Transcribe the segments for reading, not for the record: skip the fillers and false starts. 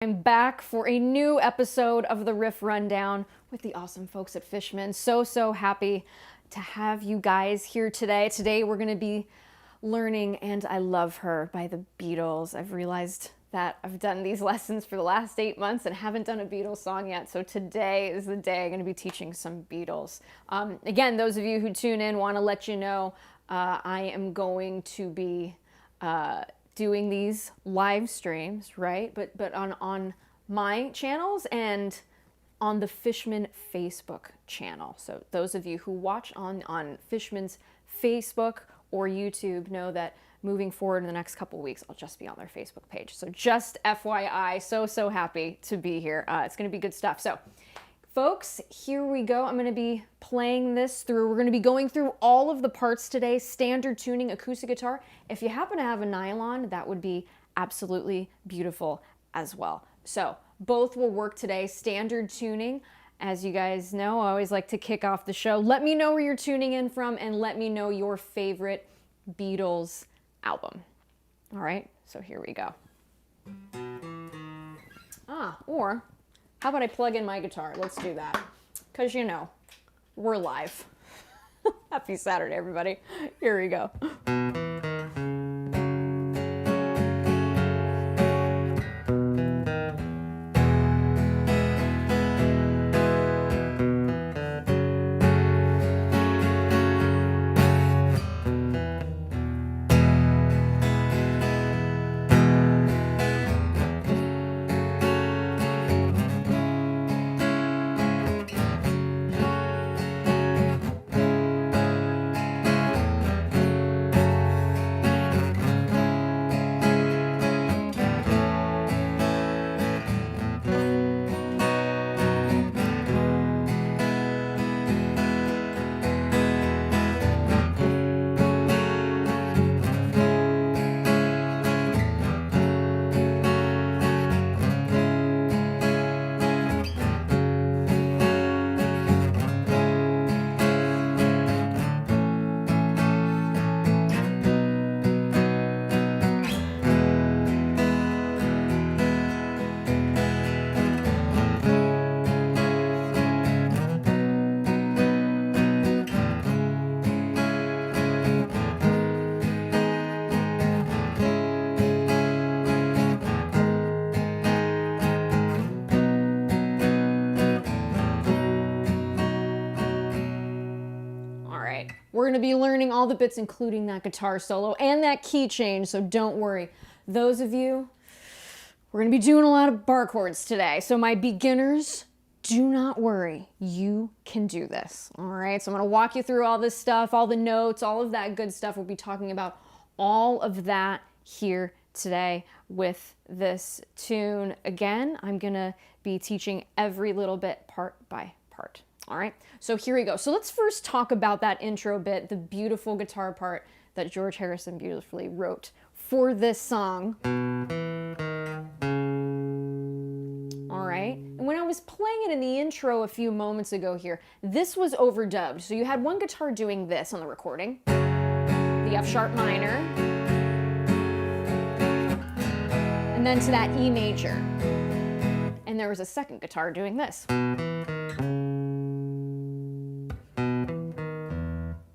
I'm back for a new episode of the Riff Rundown with the awesome folks at Fishman. So happy to have you guys here today. Today we're going to be learning And I Love Her by the Beatles. I've realized that I've done these lessons for the last 8 months and haven't done a Beatles song yet. So today is the day I'm going to be teaching some Beatles. Again, those of you who tune in, want to let you know I am going to be doing these live streams, right? But on my channels and on the Fishman Facebook channel. So those of you who watch on Fishman's Facebook or YouTube know that moving forward in the next couple weeks, I'll just be on their Facebook page. So just FYI, so happy to be here. It's gonna be good stuff. So folks, here we go. I'm going to be playing this through. We're going to be going through all of the parts today, standard tuning acoustic guitar. If you happen to have a nylon, that would be absolutely beautiful as well. So both will work today, standard tuning. As you guys know, I always like to kick off the show. Let me know where you're tuning in from and let me know your favorite Beatles album. All right, so here we go. Or how about I plug in my guitar? Let's do that. Because, you know, we're live. Happy Saturday, everybody. Here we go. We're going to be learning all the bits, including that guitar solo and that key change, so don't worry. Those of you, we're going to be doing a lot of bar chords today, so my beginners, do not worry. You can do this, all right? So I'm going to walk you through all this stuff, all the notes, all of that good stuff. We'll be talking about all of that here today with this tune. Again, I'm going to be teaching every little bit part by part. All right, so here we go. So let's first talk about that intro bit, the beautiful guitar part that George Harrison beautifully wrote for this song. All right, and when I was playing it in the intro a few moments ago here, this was overdubbed. So you had one guitar doing this on the recording, the F sharp minor, and then to that E major. And there was a second guitar doing this.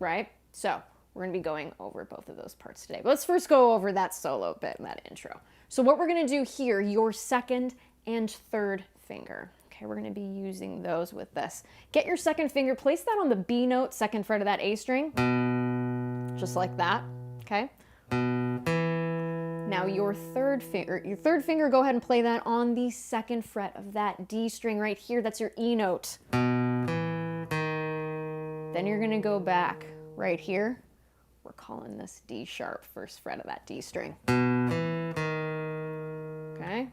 Right? So we're going to be going over both of those parts today. But let's first go over that solo bit and that intro. So what we're going to do here, your second and third finger. Okay, we're going to be using those with this. Get your second finger, place that on the B note, second fret of that A string, just like that, okay? Now your third finger, go ahead and play that on the second fret of that D string right here. That's your E note. Then you're going to go back right here. We're calling this D sharp, first fret of that D string. Okay?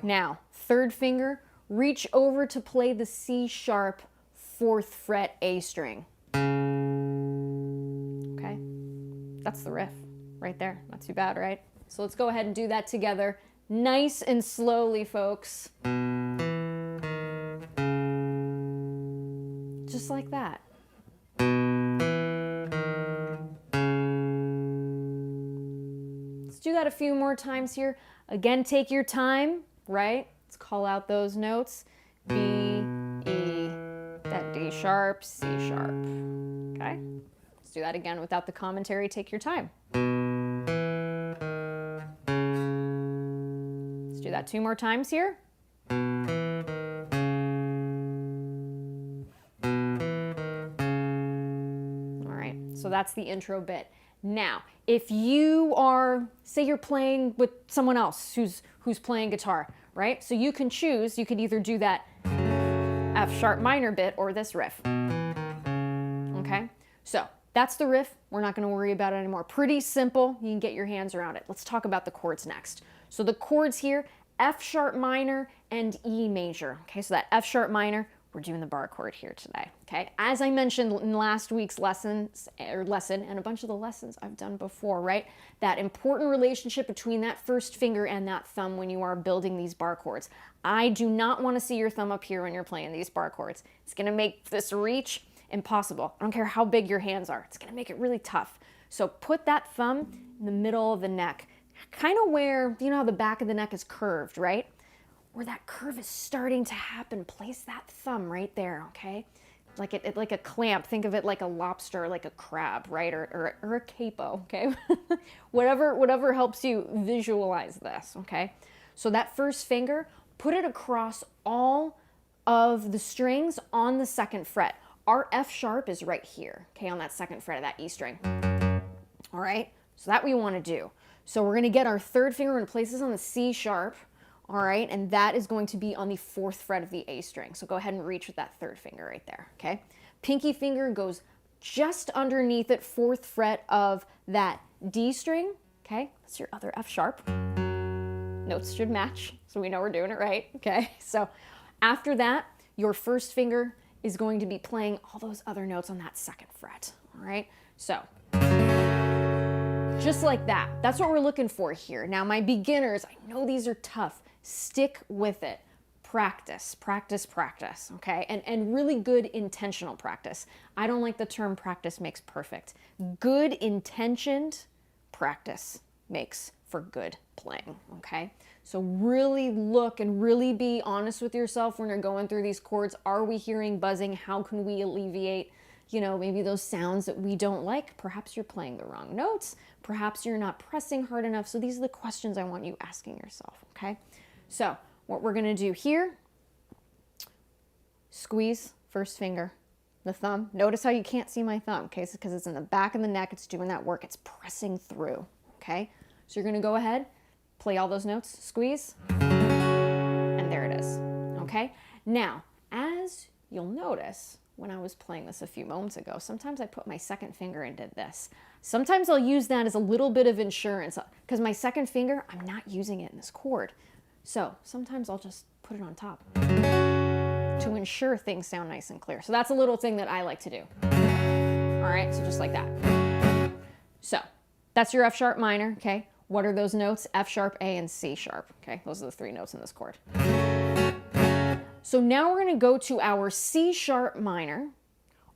Now, third finger, reach over to play the C sharp, fourth fret A string. Okay? That's the riff right there. Not too bad, right? So let's go ahead and do that together. Nice and slowly, folks. Just like that. Let's do that a few more times here. Again, take your time, right? Let's call out those notes. B, E, that D sharp, C sharp, okay? Let's do that again without the commentary. Take your time. Let's do that 2 more times here. All right, so that's the intro bit. Now, if you are, say you're playing with someone else who's playing guitar, right? So you can choose, you could either do that F sharp minor bit or this riff. Okay, so that's the riff. We're not going to worry about it anymore. Pretty simple. You can get your hands around it. Let's talk about the chords next. So the chords here, F sharp minor and E major. Okay, so that F sharp minor, we're doing the bar chord here today. Okay, as I mentioned in last week's lesson and a bunch of the lessons I've done before, right? That important relationship between that first finger and that thumb when you are building these bar chords. I do not want to see your thumb up here when you're playing these bar chords. It's going to make this reach impossible. I don't care how big your hands are. It's going to make it really tough. So put that thumb in the middle of the neck, kind of where, you know how the back of the neck is curved, right? Where that curve is starting to happen, place that thumb right there, okay? Like a clamp. Think of it like a lobster, like a crab, right? Or a capo, okay? whatever helps you visualize this, okay? So that first finger, put it across all of the strings on the 2nd fret. Our F sharp is right here, okay, on that 2nd fret of that E string. All right, so that we want to do. So we're going to get our 3rd finger and place this on the C sharp. All right, and that is going to be on the 4th fret of the A string. So go ahead and reach with that 3rd finger right there, okay? Pinky finger goes just underneath it, 4th fret of that D string, okay? That's your other F sharp. Notes should match, so we know we're doing it right, okay? So after that, your 1st finger is going to be playing all those other notes on that 2nd fret, all right? So just like that. That's what we're looking for here. Now, my beginners, I know these are tough. Stick with it. Practice, practice, practice, okay? And really good intentional practice. I don't like the term practice makes perfect. Good intentioned practice makes for good playing, okay? So really look and really be honest with yourself when you're going through these chords. Are we hearing buzzing? How can we alleviate, you know, maybe those sounds that we don't like? Perhaps you're playing the wrong notes. Perhaps you're not pressing hard enough. So these are the questions I want you asking yourself, okay? So what we're gonna do here, squeeze 1st finger, the thumb. Notice how you can't see my thumb, okay? Because it's in the back of the neck, it's doing that work, it's pressing through, okay? So you're gonna go ahead, play all those notes, squeeze, and there it is, okay? Now, as you'll notice, when I was playing this a few moments ago, sometimes I put my 2nd finger and did this. Sometimes I'll use that as a little bit of insurance because my 2nd finger, I'm not using it in this chord. So sometimes I'll just put it on top to ensure things sound nice and clear. So that's a little thing that I like to do. All right, so just like that. So that's your F sharp minor, okay? What are those notes? F sharp, A, and C sharp, okay? Those are the 3 notes in this chord. So now we're gonna go to our C sharp minor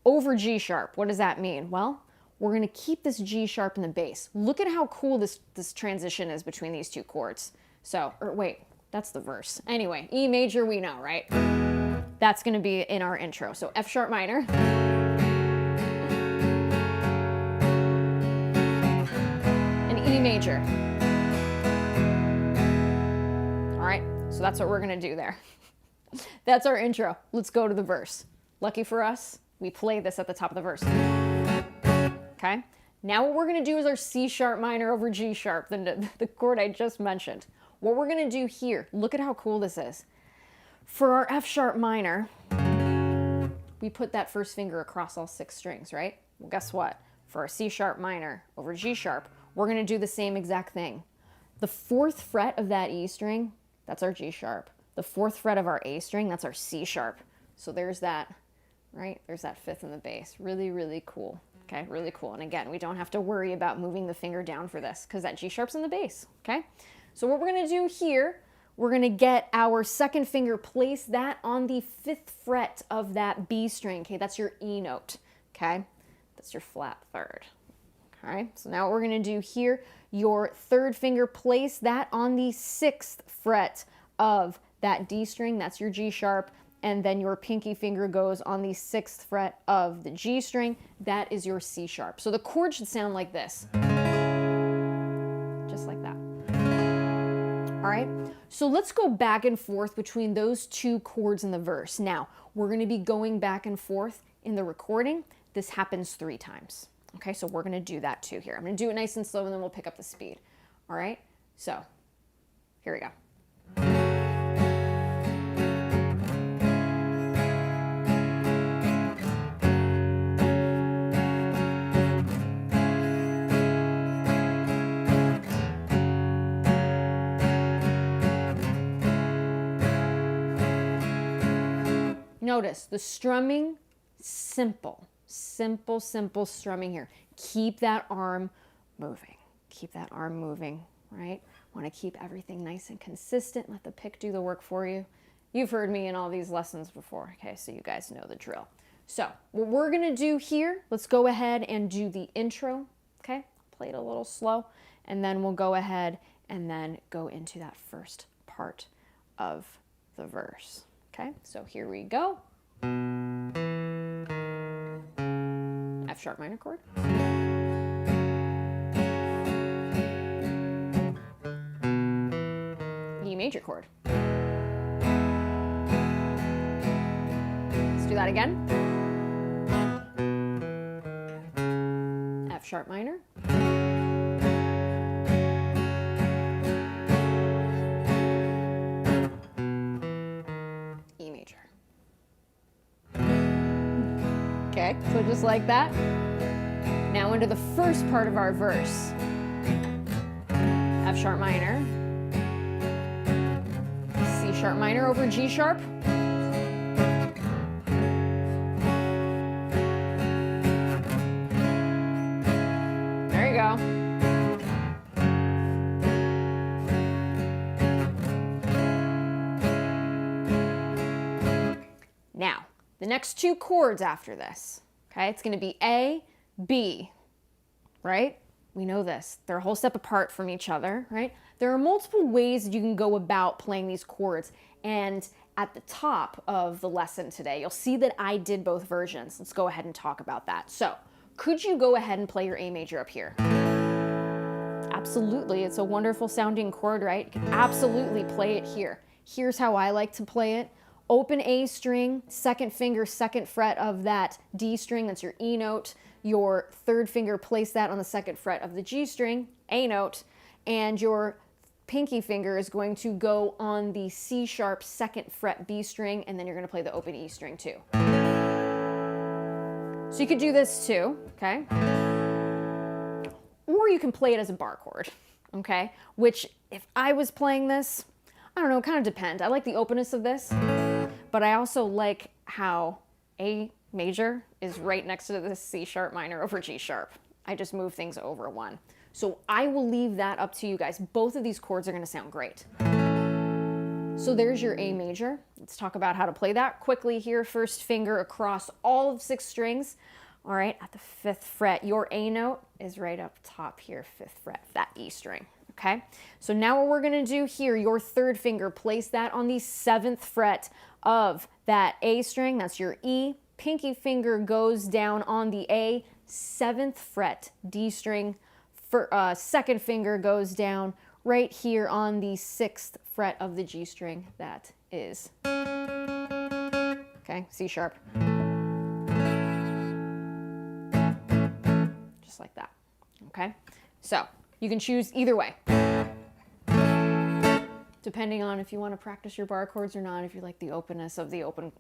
over G sharp. What does that mean? Well, we're gonna keep this G sharp in the bass. Look at how cool this transition is between these 2 chords. So, or wait, that's the verse. Anyway, E major we know, right? That's gonna be in our intro. So F sharp minor. And E major. All right, so that's what we're gonna do there. That's our intro. Let's go to the verse. Lucky for us, we play this at the top of the verse. Okay? Now what we're going to do is our C sharp minor over G sharp, the chord I just mentioned. What we're going to do here, look at how cool this is. For our F sharp minor, we put that 1st finger across all 6 strings, right? Well, guess what? For our C sharp minor over G sharp, we're going to do the same exact thing. The 4th fret of that E string, that's our G sharp. The 4th fret of our A string, that's our C sharp. So there's that, right? There's that 5th in the bass. Really, really cool. Okay, really cool. And again, we don't have to worry about moving the finger down for this because that G sharp's in the bass, okay? So what we're gonna do here, we're gonna get our 2nd finger, place that on the 5th fret of that B string, okay? That's your E note, okay? That's your flat 3rd, All right, so now what we're gonna do here, your third finger, place that on the 6th fret of that D string, that's your G sharp, and then your pinky finger goes on the 6th fret of the G string, that is your C sharp. So the chord should sound like this, just like that. All right, so let's go back and forth between those two chords in the verse. Now, we're gonna be going back and forth in the recording. This happens 3 times. Okay, so we're gonna do that too here. I'm gonna do it nice and slow and then we'll pick up the speed. All right, so here we go. Notice the strumming, simple strumming here. Keep that arm moving. Keep that arm moving, right? Want to keep everything nice and consistent. Let the pick do the work for you. You've heard me in all these lessons before, okay? So you guys know the drill. So what we're gonna do here, let's go ahead and do the intro, okay? Play it a little slow, and then we'll go ahead and then go into that first part of the verse, okay? So here we go. F sharp minor chord. E major chord. Let's do that again. F sharp minor. E major. Okay, so just like that. Now into the first part of our verse. F sharp minor. C sharp minor over G sharp. There you go. Now, the next 2 chords after this, okay, it's gonna be A, B, right? We know this. They're a whole step apart from each other, right? There are multiple ways that you can go about playing these chords, and at the top of the lesson today, you'll see that I did both versions. Let's go ahead and talk about that. So, could you go ahead and play your A major up here? Absolutely, it's a wonderful sounding chord, right? You can absolutely play it here. Here's how I like to play it. Open A string, 2nd finger, 2nd fret of that D string, that's your E note. Your 3rd finger, place that on the 2nd fret of the G string, A note, and your pinky finger is going to go on the C sharp 2nd fret B string, and then you're gonna play the open E string too. So you could do this too, okay? Or you can play it as a bar chord, okay? Which, if I was playing this, I don't know, it kind of depends. I like the openness of this, but I also like how A major is right next to this C sharp minor over G sharp. I just move things over 1. So I will leave that up to you guys. Both of these chords are gonna sound great. So there's your A major. Let's talk about how to play that quickly here. First finger across all of 6 strings. All right, at the 5th fret, your A note is right up top here, 5th fret, that E string. Okay, so now what we're gonna do here, your 3rd finger, place that on the 7th fret of that A string, that's your E. Pinky finger goes down on the A, 7th fret, D string. 2nd finger goes down right here on the 6th fret of the G string, that is, okay, C sharp. Just like that, okay? So, you can choose either way, depending on if you want to practice your bar chords or not, if you like the openness of the open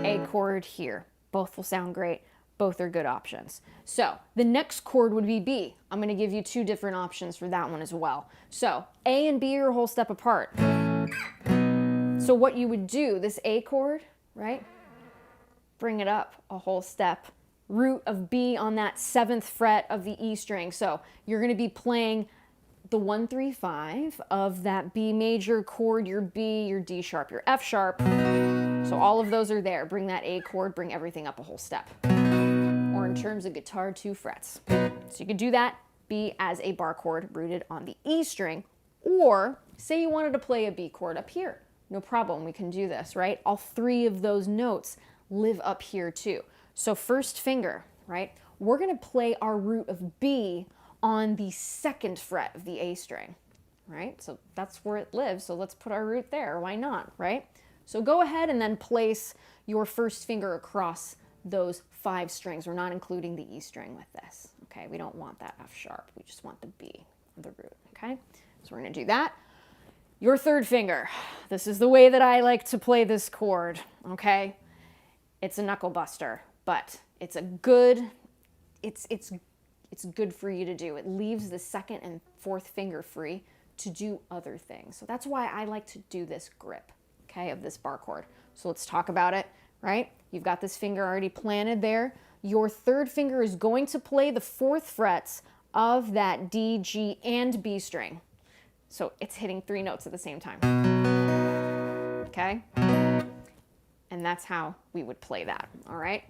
A chord here. Both will sound great. Both are good options. So the next chord would be B. I'm going to give you 2 different options for that one as well. So A and B are a whole step apart. So what you would do, this A chord, right? Bring it up a whole step. Root of B on that 7th fret of the E string. So you're going to be playing the 1, 3, 5 of that B major chord, your B, your D sharp, your F sharp. So all of those are there. Bring that A chord, bring everything up a whole step. or in terms of guitar, 2 frets. So you could do that B as a bar chord rooted on the E string, or say you wanted to play a B chord up here. No problem, we can do this, right? All 3 of those notes live up here too. So first finger, right? We're gonna play our root of B on the 2nd fret of the A string, right? So that's where it lives, so let's put our root there, why not, right? So go ahead and then place your first finger across those 5 strings. We're not including the E string with this, okay? We don't want that F sharp, we just want the B, the root, okay? So we're gonna do that. Your 3rd finger, this is the way that I like to play this chord, okay? It's a knuckle buster, but it's a good, it's good for you to do. It leaves the 2nd and 4th finger free to do other things. So that's why I like to do this grip, okay, of this bar chord. So let's talk about it, right? You've got this finger already planted there. Your 3rd finger is going to play the 4th frets of that D, G, and B string. So it's hitting 3 notes at the same time, okay? And that's how we would play that, all right?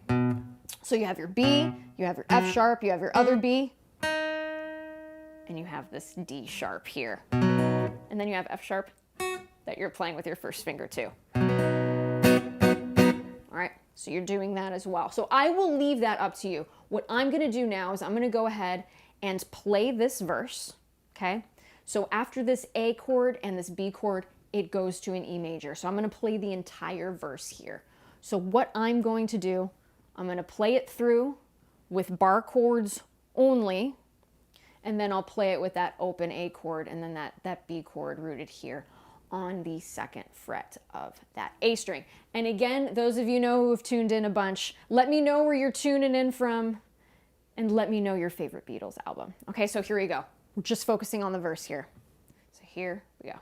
So you have your B, you have your F sharp, you have your other B, and you have this D sharp here. And then you have F sharp that you're playing with your 1st finger too. All right, so you're doing that as well. So I will leave that up to you. What I'm gonna do now is I'm gonna go ahead and play this verse, okay? So after this A chord and this B chord, it goes to an E major. So I'm gonna play the entire verse here. So what I'm going to do, I'm gonna play it through with bar chords only, and then I'll play it with that open A chord and then that B chord rooted here on the 2nd fret of that A string. And again, those of you know who have tuned in a bunch, let me know where you're tuning in from and let me know your favorite Beatles album. Okay, so here we go. We're just focusing on the verse here. So here we go.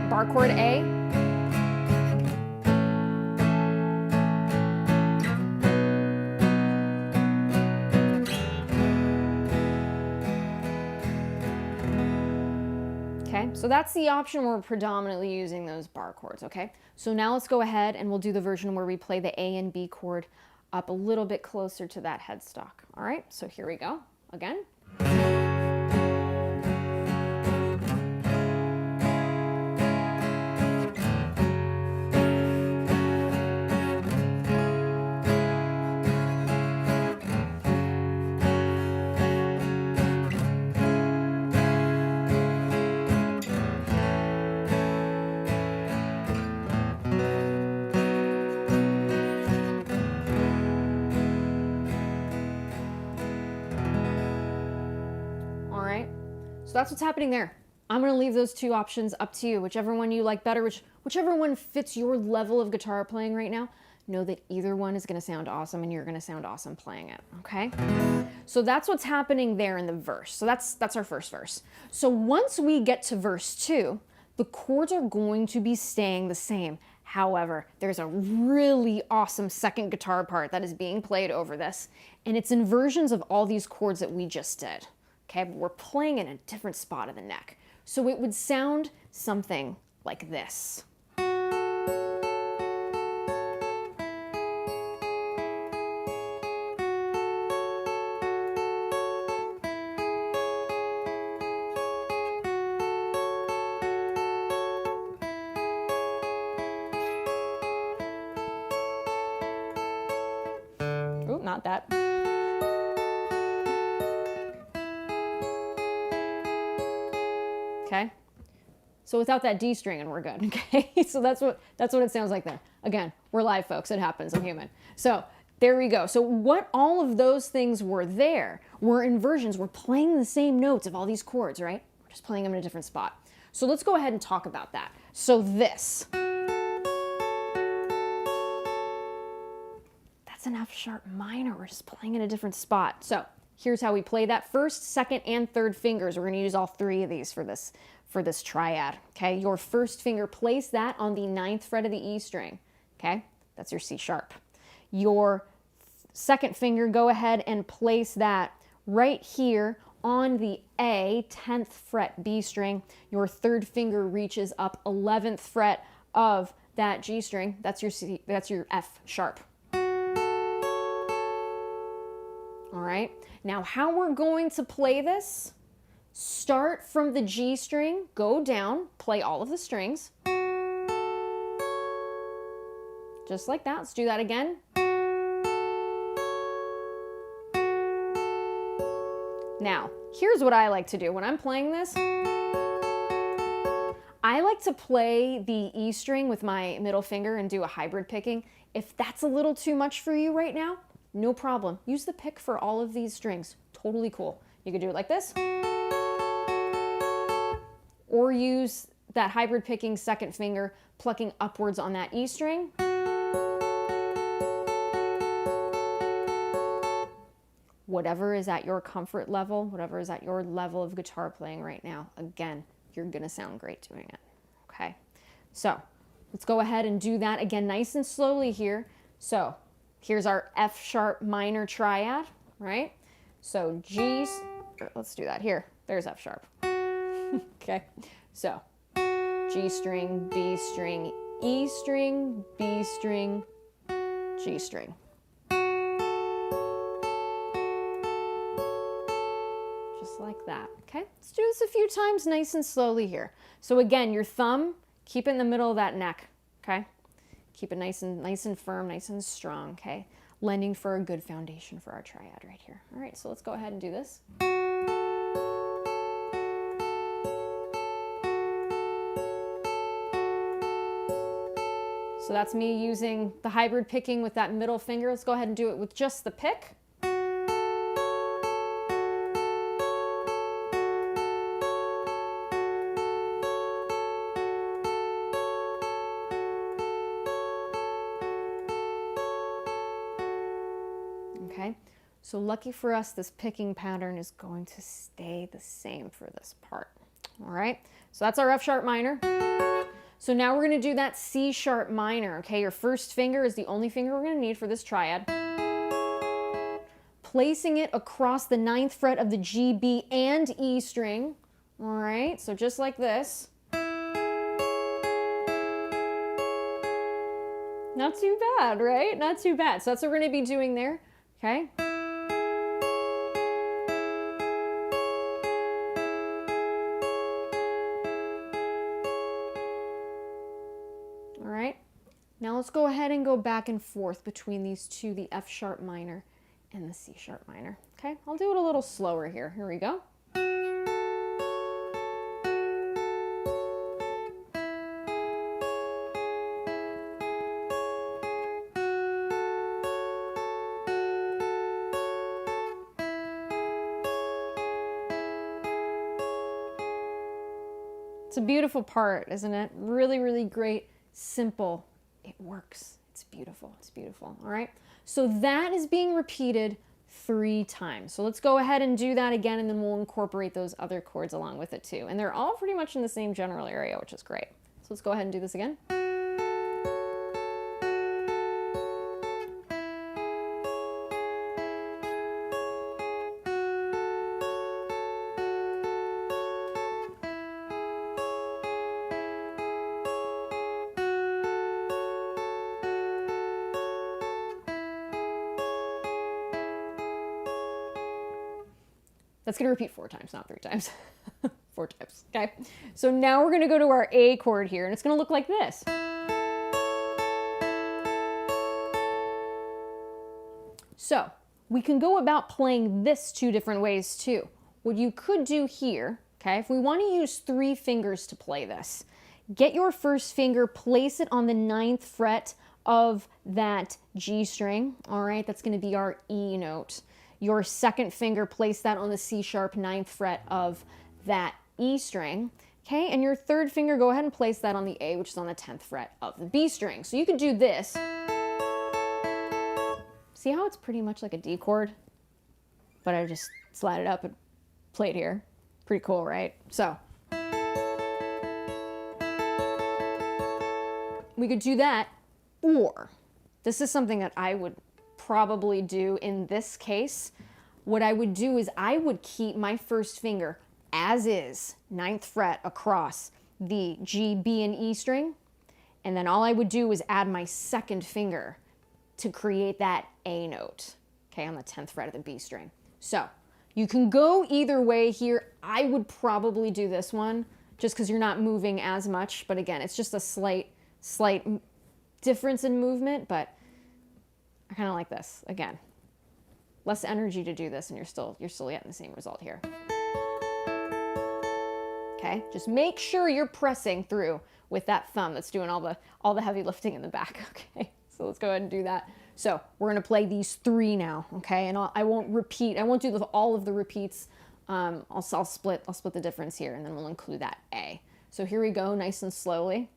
Bar chord A. Okay, so that's the option where we're predominantly using those bar chords, okay? So now let's go ahead and we'll do the version where we play the A and B chord up a little bit closer to that headstock, all right? So here we go, again. So that's what's happening there. I'm gonna leave those 2 options up to you, whichever one you like better, whichever one fits your level of guitar playing right now. Know that either one is gonna sound awesome and you're gonna sound awesome playing it, okay? So that's what's happening there in the verse. So that's our first verse. So once we get to verse 2, the chords are going to be staying the same. However, there's a really awesome 2nd guitar part that is being played over this, and it's inversions of all these chords that we just did. Okay, but we're playing in a different spot of the neck. So it would sound something like this. Ooh, not that. Okay, so without that D string and we're good, okay? So that's what it sounds like there. Again, we're live, folks, it happens, I'm human. So there we go. So what all of those things were there were inversions. We're playing the same notes of all these chords, right? We're just playing them in a different spot. So let's go ahead and talk about that. So this, that's an F sharp minor. We're just playing in a different spot. So here's how we play that. 1st, 2nd, and 3rd fingers. We're gonna use all 3 of these for this triad, okay? Your 1st finger, place that on the 9th fret of the E string, okay? That's your C sharp. Your second finger, go ahead and place that right here on the A, 10th fret B string. Your third finger reaches up 11th fret of that G string. That's your C, that's your F sharp. All right, now how we're going to play this, start from the G string, go down, play all of the strings. Just like that. Let's do that again. Now, here's what I like to do when I'm playing this. I like to play the E string with my middle finger and do a hybrid picking. If that's a little too much for you right now, no problem. Use the pick for all of these strings. Totally cool. You could do it like this. Or use that hybrid picking second finger, plucking upwards on that E string. Whatever is at your comfort level, whatever is at your level of guitar playing right now, again, you're gonna sound great doing it, okay? So let's go ahead and do that again nice and slowly here. So here's our F sharp minor triad, right? So G, let's do that here. There's F sharp, okay? So G string, B string, E string, B string, G string. Just like that, okay? Let's do this a few times nice and slowly here. So again, your thumb, keep it in the middle of that neck, okay? Keep it nice and firm, nice and strong, okay? Lending for a good foundation for our triad right here. All right, so let's go ahead and do this. So that's me using the hybrid picking with that middle finger. Let's go ahead and do it with just the pick. Okay, so lucky for us, this picking pattern is going to stay the same for this part. All right, so that's our F sharp minor. So now we're going to do that C sharp minor, okay? Your first finger is the only finger we're going to need for this triad. Placing it across the 9th fret of the G, B, and E string. All right, so just like this. Not too bad, right? Not too bad. So that's what we're going to be doing there, okay? Now let's go ahead and go back and forth between these two, the F sharp minor and the C sharp minor. Okay, I'll do it a little slower here. Here we go. It's a beautiful part, isn't it? Really, really great, simple. It works. It's beautiful. It's beautiful. All right. So that is being repeated 3 times. So let's go ahead and do that again, and then we'll incorporate those other chords along with it too. And they're all pretty much in the same general area, which is great. So let's go ahead and do this again. That's going to repeat 4 times, not 3 times. 4 times, okay? So now we're going to go to our A chord here, and it's going to look like this. So we can go about playing this 2 different ways too. What you could do here, okay, if we want to use 3 fingers to play this, get your first finger, place it on the 9th fret of that G string, all right? That's going to be our E note. Your second finger, place that on the C sharp 9th fret of that E string, okay? And your third finger, go ahead and place that on the A, which is on the 10th fret of the B string. So you could do this. See how it's pretty much like a D chord? But I just slide it up and play it here. Pretty cool, right? So we could do that, or this is something that I would probably do in this case, what I would do is I would keep my first finger as is, 9th fret across the G, B, and E string. And then all I would do is add my second finger to create that A note, okay, on the 10th fret of the B string. So you can go either way here. I would probably do this one just because you're not moving as much. But again, it's just a slight difference in movement, but I kind of like this. Again, less energy to do this and you're still getting the same result here. Okay, just make sure you're pressing through with that thumb that's doing all the heavy lifting in the back. Okay, so let's go ahead and do that. So we're gonna play these 3 now, okay? And I won't repeat. I won't do all of the repeats. I'll split the difference here, and then we'll include that A. So here we go, nice and slowly.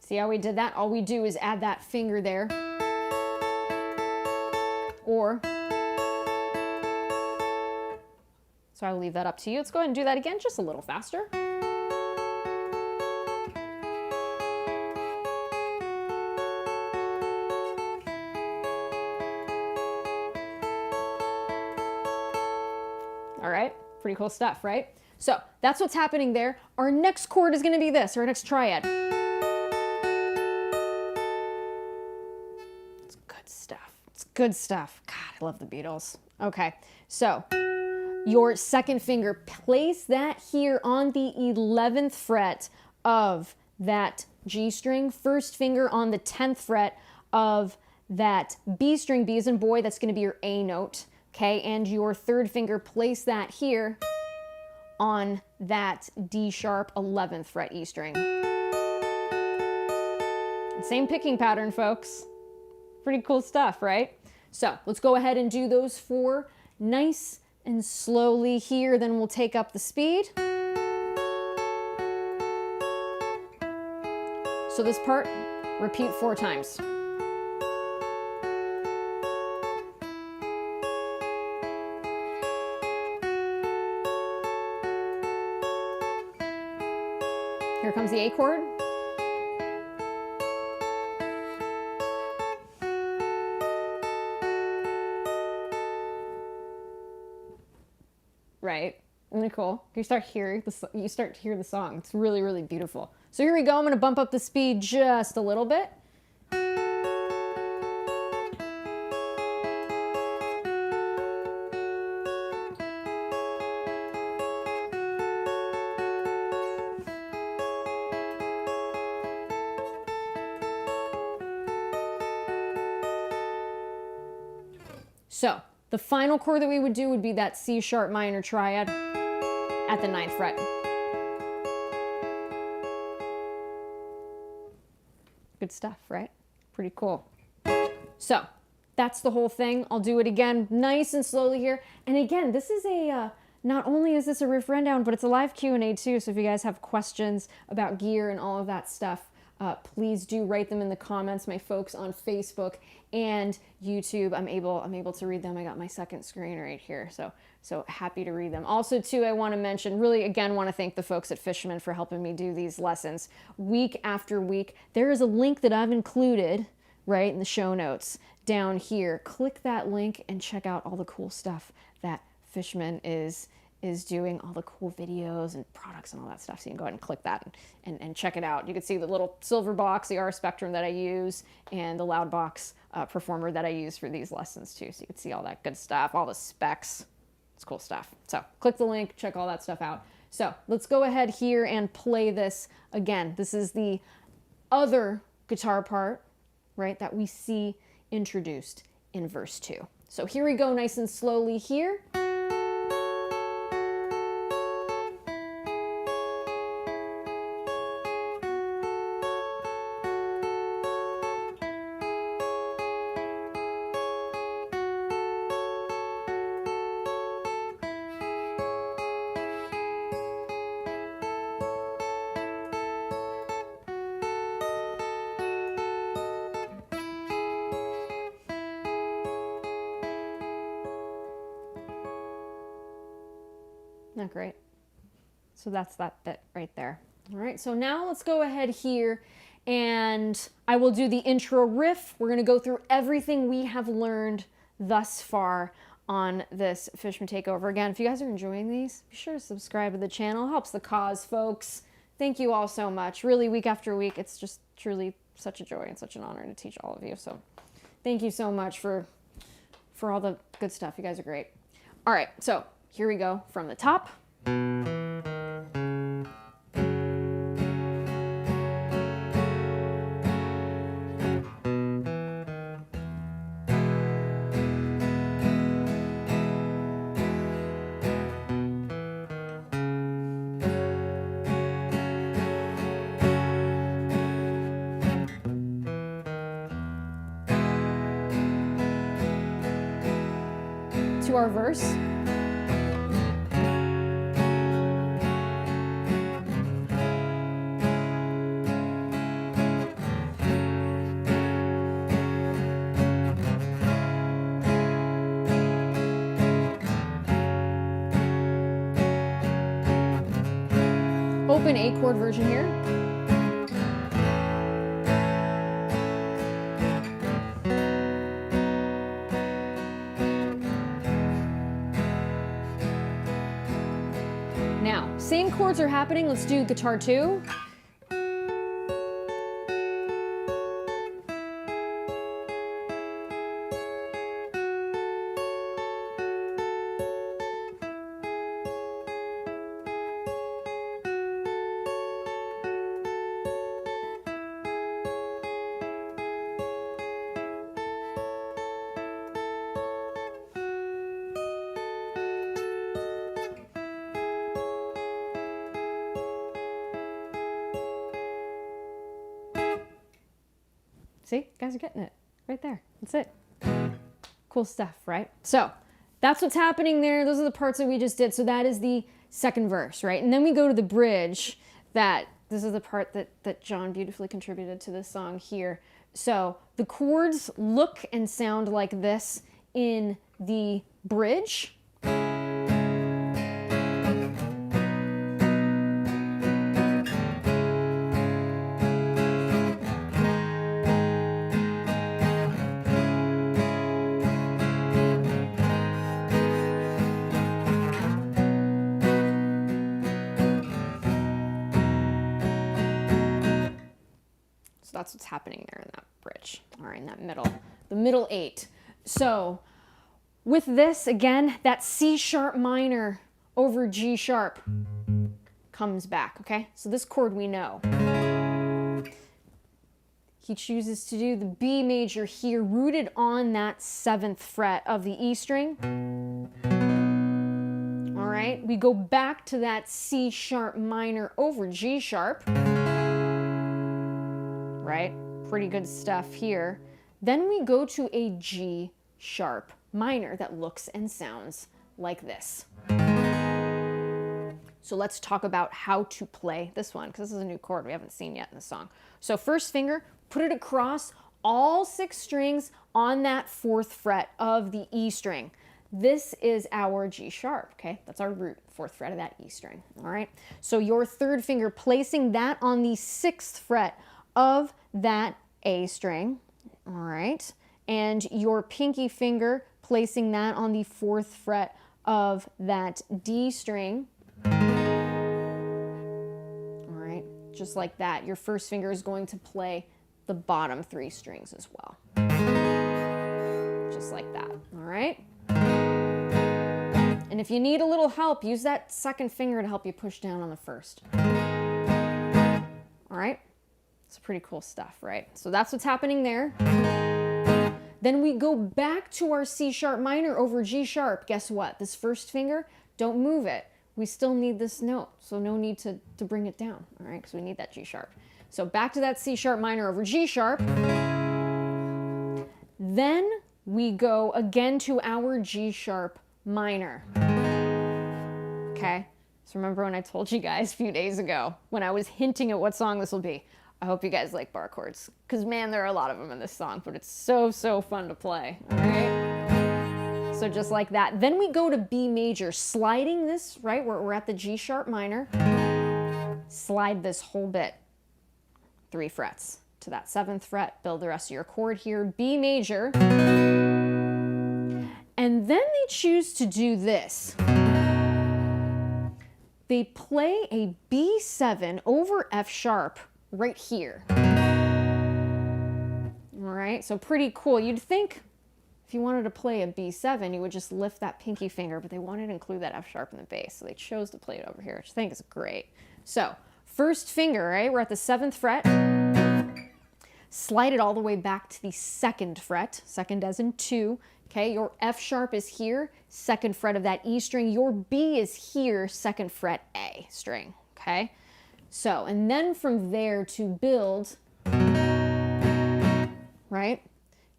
See how we did that? All we do is add that finger there. Or, so I'll leave that up to you. Let's go ahead and do that again, just a little faster. All right, pretty cool stuff, right? So that's what's happening there. Our next chord is gonna be this, our next triad. Good stuff. God, I love the Beatles. Okay, so your second finger, place that here on the 11th fret of that G string. First finger on the 10th fret of that B string. B as in boy, that's going to be your A note. Okay, and your third finger, place that here on that D sharp 11th fret E string. Same picking pattern, folks. Pretty cool stuff, right? So let's go ahead and do those 4 nice and slowly here. Then we'll take up the speed. So this part, repeat 4 times. Here comes the A chord. Right? Isn't it cool? You start to hear the song. It's really, really beautiful. So here we go. I'm going to bump up the speed just a little bit. So the final chord that we would do would be that C sharp minor triad at the 9th fret. Good stuff, right? Pretty cool. So that's the whole thing. I'll do it again nice and slowly here. And again, this is not only is this a riff rundown, but it's a live Q&A too. So if you guys have questions about gear and all of that stuff, please do write them in the comments. My folks on Facebook and YouTube, I'm able to read them. I got my second screen right here, so happy to read them. Also, too, I want to mention, really, again, want to thank the folks at Fishman for helping me do these lessons week after week. There is a link that I've included right in the show notes down here. Click that link and check out all the cool stuff that Fishman is doing, all the cool videos and products and all that stuff. So you can go ahead and click that and check it out. You can see the little silver box, the R Spectrum that I use, and the loud box performer that I use for these lessons too. So you can see all that good stuff, all the specs. It's cool stuff. So click the link, check all that stuff out. So let's go ahead here and play this again. This is the other guitar part, right, that we see introduced in verse 2. So here we go, nice and slowly here. Isn't that great? So that's that bit right there. All right, so now let's go ahead here and I will do the intro riff. We're gonna go through everything we have learned thus far on this Fishman Takeover. Again, if you guys are enjoying these, be sure to subscribe to the channel. It helps the cause, folks. Thank you all so much. Really, week after week, it's just truly such a joy and such an honor to teach all of you. So thank you so much for all the good stuff. You guys are great. All right, so here we go from the top. To our verse. Open A chord version here. Now, same chords are happening. Let's do guitar 2. See, guys are getting it right there. That's it. Cool stuff, right? So that's what's happening there. Those are the parts that we just did. So that is the second verse, right? And then we go to the bridge. This is the part that John beautifully contributed to this song here. So the chords look and sound like this in the bridge. So that's what's happening there in that bridge, or in that the middle 8. So with this, again, that C sharp minor over G sharp comes back, okay? So this chord we know. He chooses to do the B major here, rooted on that 7th fret of the E string. All right, we go back to that C sharp minor over G sharp. Right? Pretty good stuff here. Then we go to a G sharp minor that looks and sounds like this. So let's talk about how to play this one, because this is a new chord we haven't seen yet in the song. So first finger, put it across all 6 strings on that 4th fret of the E string. This is our G sharp, okay? That's our root, 4th fret of that E string, all right? So your 3rd finger, placing that on the 6th fret of that A string, all right? And your pinky finger, placing that on the 4th fret of that D string. All right, just like that. Your first finger is going to play the bottom 3 strings as well. Just like that, all right? And if you need a little help, use that 2nd finger to help you push down on the 1st. All right? It's pretty cool stuff, right? So that's what's happening there. Then we go back to our C sharp minor over G sharp. Guess what? This first finger, don't move it. We still need this note, so no need to bring it down, all right? Because we need that G sharp. So back to that C sharp minor over G sharp. Then we go again to our G sharp minor. Okay? So remember when I told you guys a few days ago when I was hinting at what song this will be? I hope you guys like bar chords, because man, there are a lot of them in this song, but it's so, so fun to play, all right? So just like that. Then we go to B major, sliding this, right? We're at the G sharp minor. Slide this whole bit 3 frets to that 7th fret. Build the rest of your chord here, B major. And then they choose to do this. They play a B7 over F sharp right here. All right, so pretty cool. You'd think if you wanted to play a B7, you would just lift that pinky finger, but they wanted to include that F sharp in the bass, so they chose to play it over here, which I think is great. So, first finger, right? We're at the 7th fret. Slide it all the way back to the 2nd fret, 2nd as in 2. Okay, your F sharp is here, 2nd fret of that E string. Your B is here, 2nd fret A string. Okay, so, and then from there to build, right?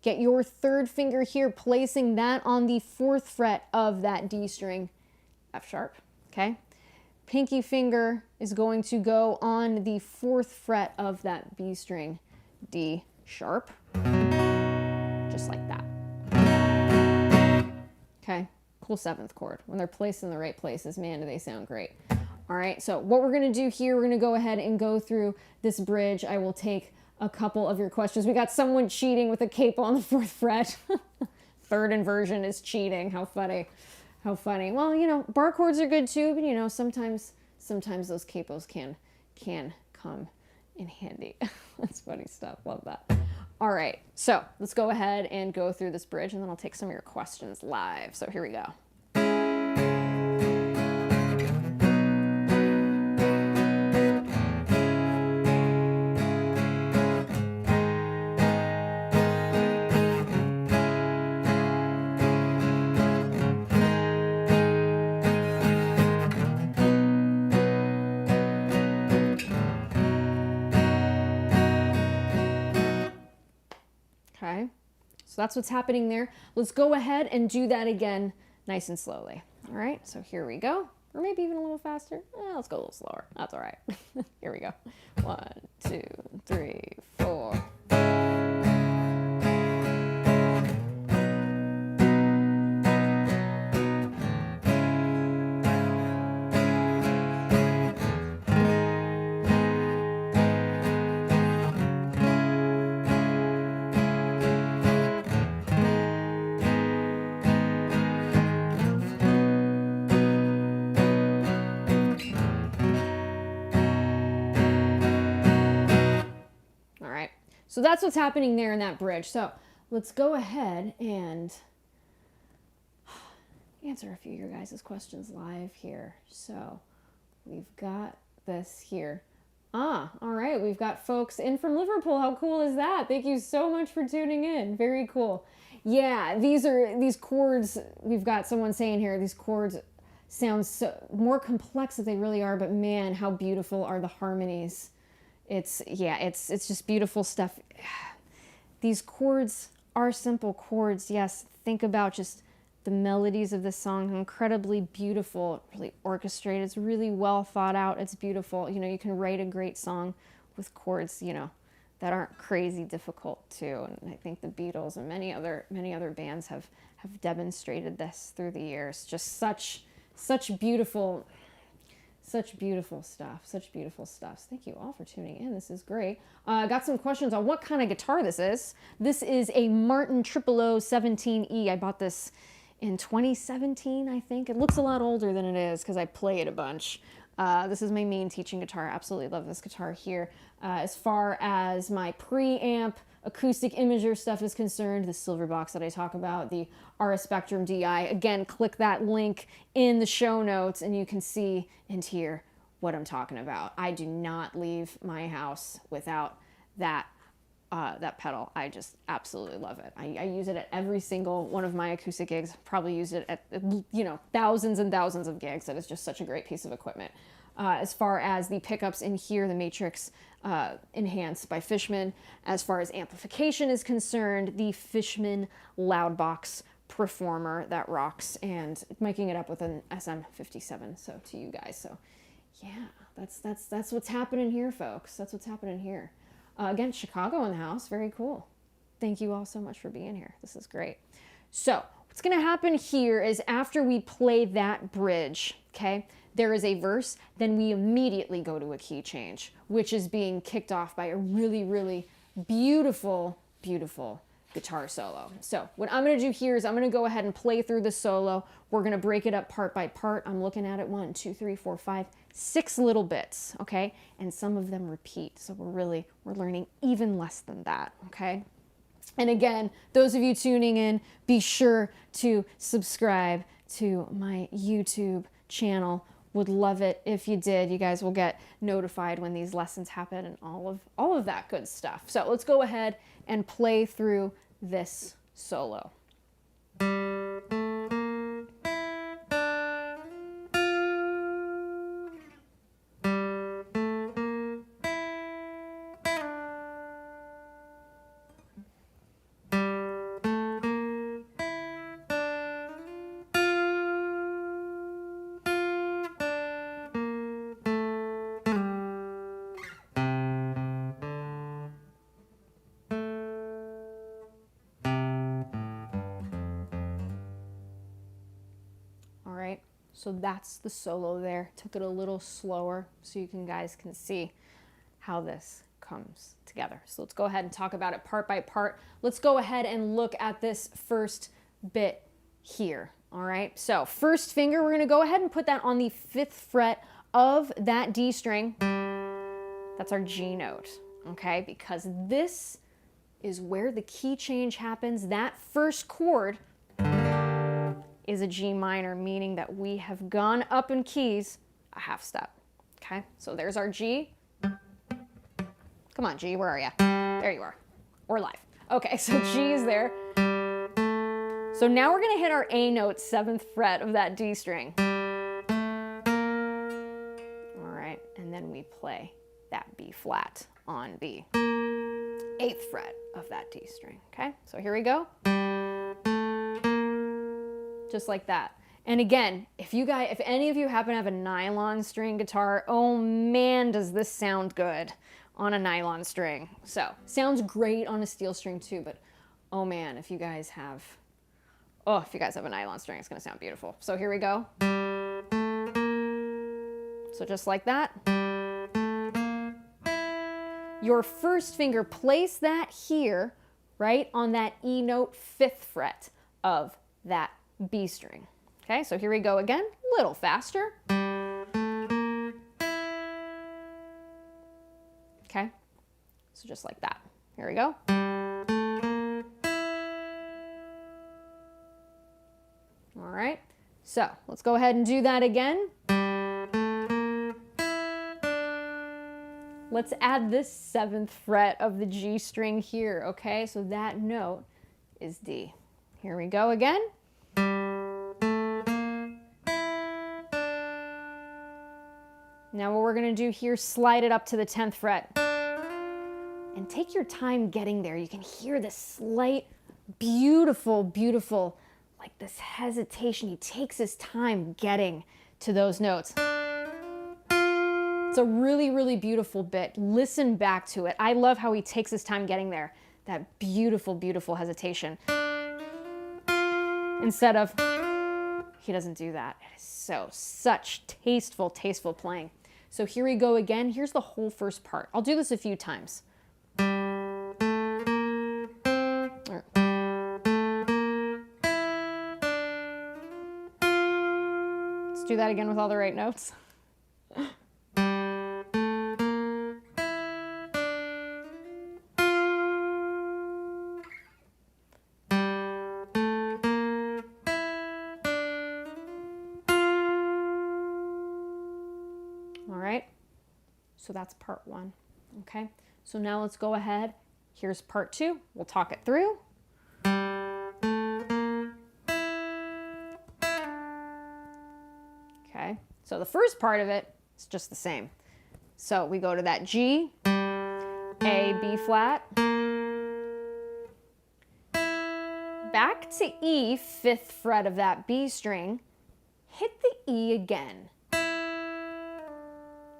Get your 3rd finger here, placing that on the 4th fret of that D string, F sharp, okay? Pinky finger is going to go on the 4th fret of that B string, D sharp, just like that. Okay, cool 7th chord. When they're placed in the right places, man, do they sound great. All right, so what we're gonna do here, we're gonna go ahead and go through this bridge. I will take a couple of your questions. We got someone cheating with a capo on the 4th fret. 3rd inversion is cheating. How funny. How funny. Well, you know, bar chords are good too, but you know, sometimes those capos can come in handy. That's funny stuff. Love that. All right, so let's go ahead and go through this bridge, and then I'll take some of your questions live. So here we go. Okay, so that's what's happening there. Let's go ahead and do that again nice and slowly. All right, so here we go. Or maybe even a little faster. Let's go a little slower. That's all right. Here we go. 1, 2, 3, 4. So that's what's happening there in that bridge. So let's go ahead and answer a few of your guys' questions live here. So we've got this here. All right. We've got folks in from Liverpool. How cool is that? Thank you so much for tuning in. Very cool. Yeah, these chords, we've got someone saying here, these chords sound so more complex than they really are, but man, how beautiful are the harmonies. It's just beautiful stuff. These chords are simple chords. Yes, think about just the melodies of the song, incredibly beautiful, really orchestrated. It's really well thought out. It's beautiful. You know, you can write a great song with chords, you know, that aren't crazy difficult too. And I think the Beatles and many other bands have demonstrated this through the years. Just such beautiful stuff. Such beautiful stuff. Thank you all for tuning in. This is great. Got some questions on what kind of guitar this is. This is a Martin 00017E. I bought this in 2017, I think. It looks a lot older than it is because I play it a bunch. This is my main teaching guitar. I absolutely love this guitar here. As far as my preamp, acoustic imager stuff is concerned, the silver box that I talk about, the RS Spectrum DI, again, click that link in the show notes and you can see and hear what I'm talking about. I do not leave my house without that pedal. I just absolutely love it. I use it at every single one of my acoustic gigs. Probably use it at, you know, thousands and thousands of gigs. That is just such a great piece of equipment. As far as the pickups in here, the Matrix enhanced by Fishman. As far as amplification is concerned, the Fishman Loudbox Performer that rocks, and miking it up with an SM57. So to you guys. So yeah, that's what's happening here, folks. That's what's happening here. Again, Chicago in the house. Very cool. Thank you all so much for being here. This is great. So what's gonna happen here is after we play that bridge, okay, there is a verse, then we immediately go to a key change, which is being kicked off by a really, really beautiful, beautiful guitar solo. So what I'm gonna do here is I'm gonna go ahead and play through the solo. We're gonna break it up part by part. I'm looking at it 1, 2, 3, 4, 5, 6 little bits, okay? And some of them repeat. So we're learning even less than that, okay? And again, those of you tuning in, be sure to subscribe to my YouTube channel. Would love it if you did. You guys will get notified when these lessons happen and all of that good stuff. So let's go ahead and play through this solo. So that's the solo there. Took it a little slower so you guys can see how this comes together. So let's go ahead and talk about it part by part. Let's go ahead and look at this first bit here. All right, so first finger, we're gonna go ahead and put that on the 5th fret of that D string. That's our G note, okay? Because this is where the key change happens. That first chord is a G minor, meaning that we have gone up in keys a half step, okay? So there's our G. Come on, G, where are you? There you are, or live. Okay, so G is there. So now we're gonna hit our A note, 7th fret of that D string. All right, and then we play that B flat on the 8th fret of that D string, okay? So here we go. Just like that. And again, if any of you happen to have a nylon string guitar, oh man, does this sound good on a nylon string. So, sounds great on a steel string too, but oh man, if you guys have a nylon string, it's gonna sound beautiful. So here we go. So just like that. Your first finger, place that here, right, on that E note 5th fret of that B string. Okay, so here we go again, a little faster. Okay, so just like that. Here we go. All right, so let's go ahead and do that again. Let's add this 7th fret of the G string here, okay? So that note is D. Here we go again. Now what we're gonna do here, slide it up to the 10th fret. And take your time getting there. You can hear this slight, beautiful, beautiful, like this hesitation. He takes his time getting to those notes. It's a really, really beautiful bit. Listen back to it. I love how he takes his time getting there. That beautiful, beautiful hesitation. Instead of, he doesn't do that. It is such tasteful, tasteful playing. So here we go again. Here's the whole first part. I'll do this a few times. Let's do that again with all the right notes. So that's part 1, okay? So now let's go ahead. Here's part 2. We'll talk it through. Okay, so the first part of it is just the same. So we go to that G, A, B flat, back to E, 5th fret of that B string, hit the E again,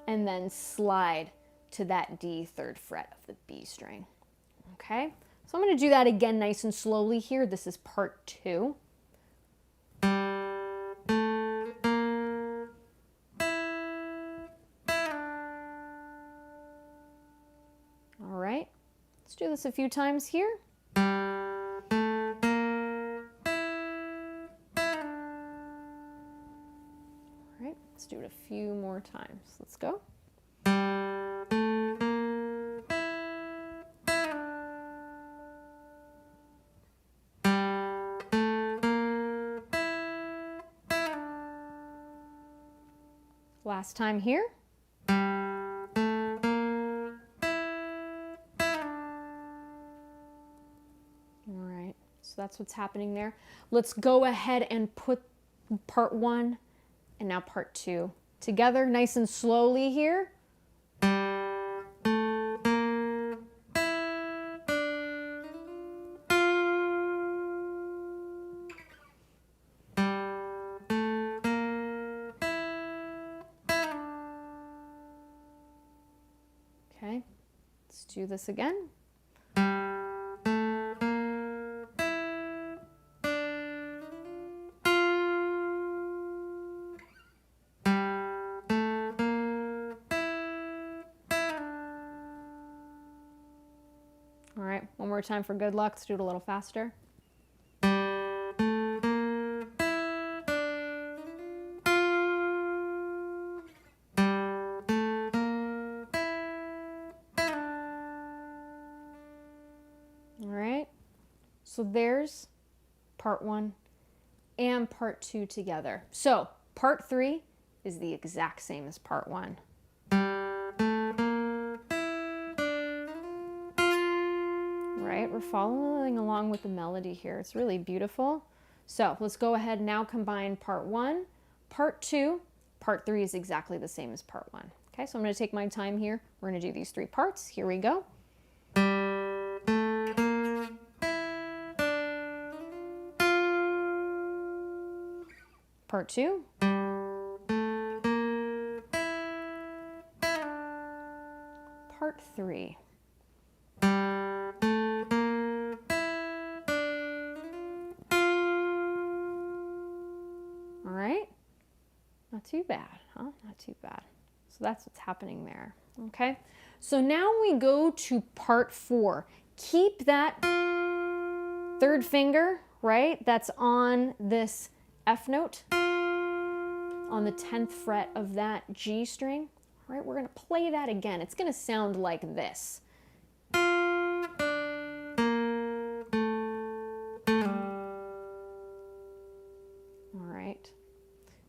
and then slide to that D, 3rd fret of the B string, okay? So I'm gonna do that again nice and slowly here. This is part 2. Let's do this a few times here. Let's do it a few more times. Let's go. Last time here. All right, so that's what's happening there. Let's go ahead and put part 1 and now part 2 together nice and slowly here. Okay, let's do this again. All right, one more time for good luck. Let's do it a little faster. All right, so there's part 1 and part 2 together. So part 3 is the exact same as part 1. Right, we're following along with the melody here. It's really beautiful. So let's go ahead and now combine part 1, part 2, part 3 is exactly the same as part 1. Okay, so I'm going to take my time here. We're going to do these 3 parts. Here we go. Part 2. Part 3. All right, not too bad, huh? Not too bad. So that's what's happening there, okay? So now we go to part 4. Keep that 3rd finger, right? That's on this F note, on the 10th fret of that G string. All right, we're gonna play that again. It's gonna sound like this.